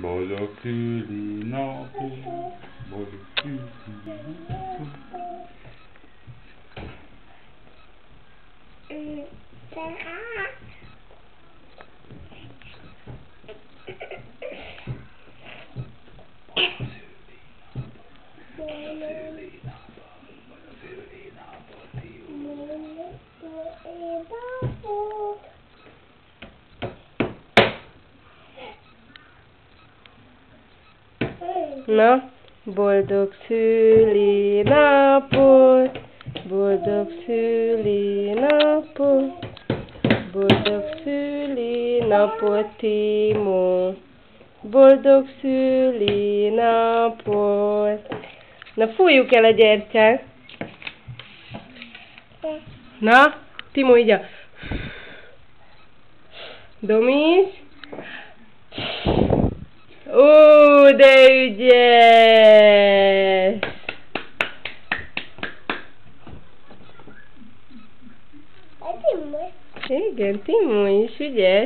Boldog szülinapot, boldog szülinapot. Na, boldog szülinapot, boldog szülinapot, boldog szülinapot, Timó, boldog szülinapot. Na, fújjuk el a gyertyát. Na, Timó, így a... Domi is. Ó, de ügyes! Igen, Timó is ügyes.